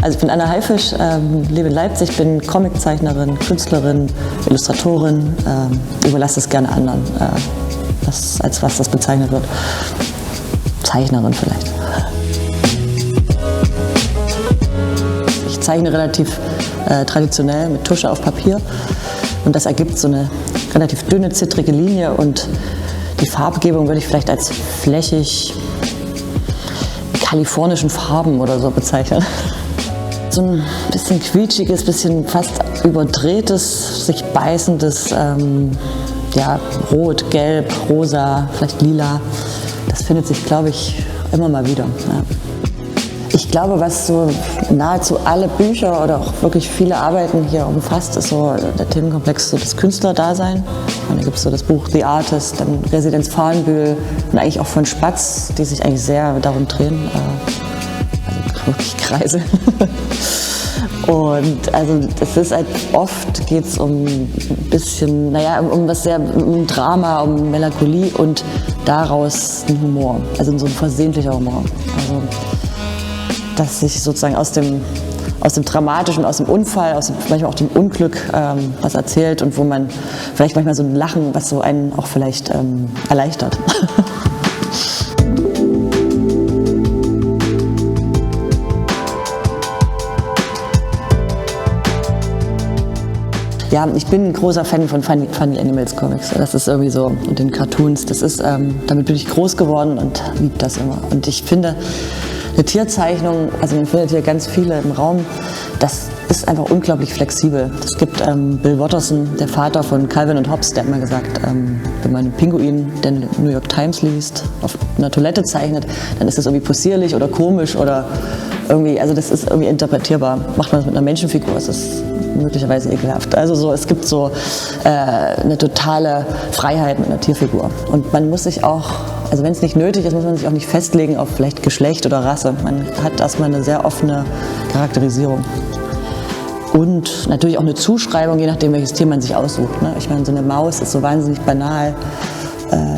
Also ich bin Anna Haifisch, lebe in Leipzig, bin Comiczeichnerin, Künstlerin, Illustratorin, überlasse es gerne anderen, als was das bezeichnet wird. Zeichnerin vielleicht. Ich zeichne relativ traditionell mit Tusche auf Papier und das ergibt so eine relativ dünne, zittrige Linie und die Farbgebung würde ich vielleicht als flächig kalifornischen Farben oder so bezeichnen. So ein bisschen quietschiges, bisschen fast überdrehtes, sich beißendes, Rot, Gelb, Rosa, vielleicht Lila. Das findet sich, glaube ich, immer mal wieder. Ja. Ich glaube, was so nahezu alle Bücher oder auch wirklich viele Arbeiten hier umfasst, ist so der Themenkomplex, so das Künstlerdasein. Und da gibt es so das Buch The Artist, dann Residenz Farnbühl und eigentlich auch von Spatz, die sich eigentlich sehr darum drehen, also wirklich Kreise. Und also das ist halt, oft geht es um ein bisschen, um Drama, um Melancholie und daraus ein Humor, also so ein versehentlicher Humor. Also dass sich sozusagen aus dem Dramatischen, aus dem Unfall, manchmal auch dem Unglück was erzählt und wo man vielleicht manchmal so ein Lachen, was so einen auch vielleicht erleichtert. Ja, ich bin ein großer Fan von Funny Animals Comics. Das ist irgendwie so, und den Cartoons. Das ist, damit bin ich groß geworden und liebe das immer. Und ich finde, eine Tierzeichnung, also man findet hier ganz viele im Raum, das ist einfach unglaublich flexibel. Es gibt Bill Watterson, der Vater von Calvin und Hobbes, der hat mal gesagt, wenn man einen Pinguin, der New York Times liest, auf einer Toilette zeichnet, dann ist das irgendwie possierlich oder komisch oder irgendwie, also das ist irgendwie interpretierbar. Macht man das mit einer Menschenfigur, ist das möglicherweise ekelhaft. Also so, es gibt so eine totale Freiheit mit einer Tierfigur. Und man muss sich auch, also wenn es nicht nötig ist, muss man sich auch nicht festlegen auf vielleicht Geschlecht oder Rasse. Man hat erstmal eine sehr offene Charakterisierung. Und natürlich auch eine Zuschreibung, je nachdem, welches Tier man sich aussucht. Ne? Ich meine, so eine Maus ist so wahnsinnig banal.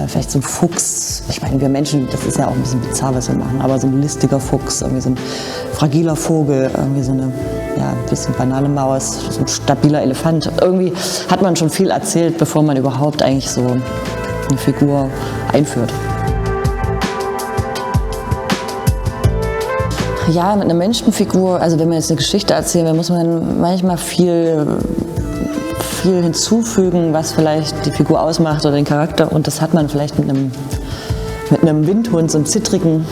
Vielleicht so ein Fuchs, ich meine, wir Menschen, das ist ja auch ein bisschen bizarr, was wir machen, aber so ein listiger Fuchs, irgendwie so ein fragiler Vogel, irgendwie so eine ein bisschen banale Maus, so ein stabiler Elefant. Irgendwie hat man schon viel erzählt, bevor man überhaupt eigentlich so eine Figur einführt. Ja, mit einer Menschenfigur, also wenn wir jetzt eine Geschichte erzählen, dann muss man manchmal viel hinzufügen, was vielleicht die Figur ausmacht oder den Charakter. Und das hat man vielleicht mit einem Windhund, so einem zittrigen,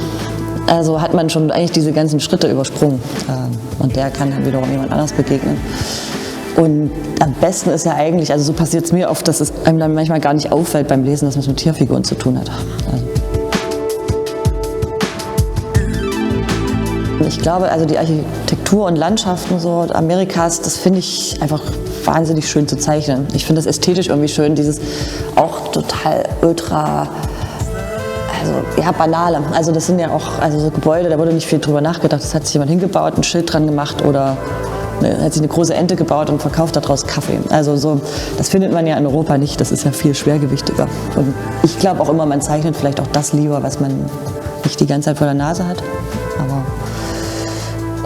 also hat man schon eigentlich diese ganzen Schritte übersprungen. Und der kann dann wiederum jemand anders begegnen. Und am besten ist ja eigentlich, also so passiert es mir oft, dass es einem dann manchmal gar nicht auffällt beim Lesen, dass man es mit Tierfiguren zu tun hat. Ich glaube, also die Architektur und Landschaften so Amerikas, das finde ich einfach wahnsinnig schön zu zeichnen. Ich finde das ästhetisch irgendwie schön, dieses auch total ultra, also ja, banale. Also das sind ja auch so Gebäude, da wurde nicht viel drüber nachgedacht. Das hat sich jemand hingebaut, ein Schild dran gemacht oder hat sich eine große Ente gebaut und verkauft daraus Kaffee. Also so, das findet man ja in Europa nicht, das ist ja viel schwergewichtiger. Und ich glaube auch immer, man zeichnet vielleicht auch das lieber, was man nicht die ganze Zeit vor der Nase hat.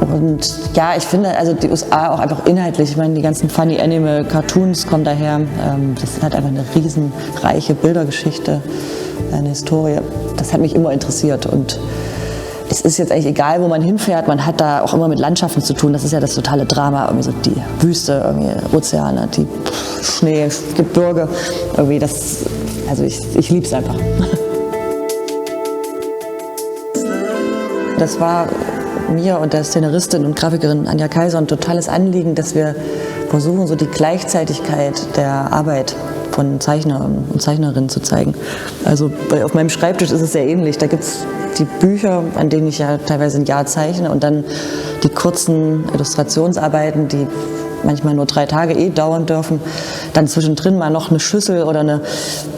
Und ja, ich finde, also die USA auch einfach inhaltlich, ich meine, die ganzen Funny Animal Cartoons kommen daher, das hat einfach eine riesenreiche Bildergeschichte, eine Historie. Das hat mich immer interessiert und es ist jetzt eigentlich egal, wo man hinfährt, man hat da auch immer mit Landschaften zu tun, das ist ja das totale Drama, irgendwie so die Wüste, irgendwie Ozeane, die Schnee, Gebirge, irgendwie das, also ich liebe es einfach. Das war mir und der Szenaristin und Grafikerin Anja Kaiser ein totales Anliegen, dass wir versuchen, so die Gleichzeitigkeit der Arbeit von Zeichnern und Zeichnerinnen zu zeigen. Also auf meinem Schreibtisch ist es sehr ähnlich. Da gibt es die Bücher, an denen ich ja teilweise ein Jahr zeichne und dann die kurzen Illustrationsarbeiten, die manchmal nur 3 Tage dauern dürfen. Dann zwischendrin mal noch eine Schüssel oder eine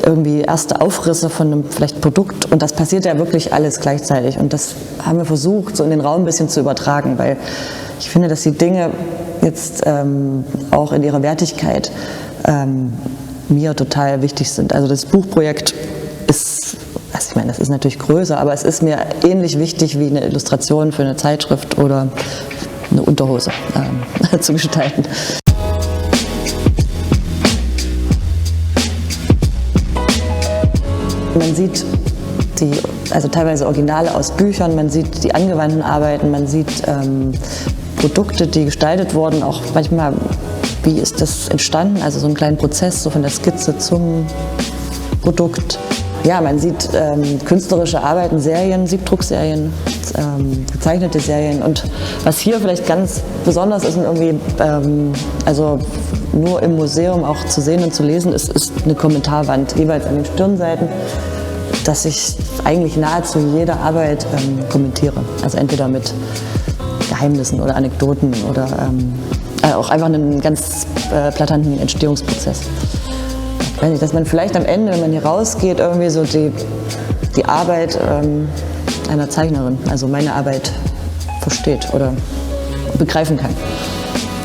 irgendwie erste Aufrisse von einem vielleicht Produkt. Und das passiert ja wirklich alles gleichzeitig. Und das haben wir versucht, so in den Raum ein bisschen zu übertragen, weil ich finde, dass die Dinge jetzt auch in ihrer Wertigkeit mir total wichtig sind. Also das Buchprojekt ist, also ich meine, das ist natürlich größer, aber es ist mir ähnlich wichtig wie eine Illustration für eine Zeitschrift oder eine Unterhose zu gestalten. Man sieht also teilweise Originale aus Büchern, man sieht die angewandten Arbeiten, man sieht Produkte, die gestaltet wurden, auch manchmal, wie ist das entstanden, also so einen kleinen Prozess, so von der Skizze zum Produkt. Ja, man sieht künstlerische Arbeiten, Serien, Siebdruckserien, gezeichnete Serien. Und was hier vielleicht ganz besonders ist und irgendwie also nur im Museum auch zu sehen und zu lesen, ist eine Kommentarwand, jeweils an den Stirnseiten, dass ich eigentlich nahezu jede Arbeit kommentiere. Also entweder mit Geheimnissen oder Anekdoten oder auch einfach einen ganz plattanten Entstehungsprozess. Ich weiß nicht, dass man vielleicht am Ende, wenn man hier rausgeht, irgendwie so die Arbeit einer Zeichnerin, also meine Arbeit versteht oder begreifen kann.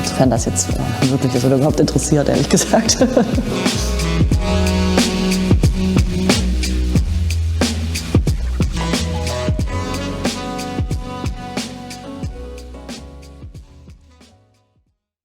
Insofern das jetzt möglich ist oder überhaupt interessiert, ehrlich gesagt.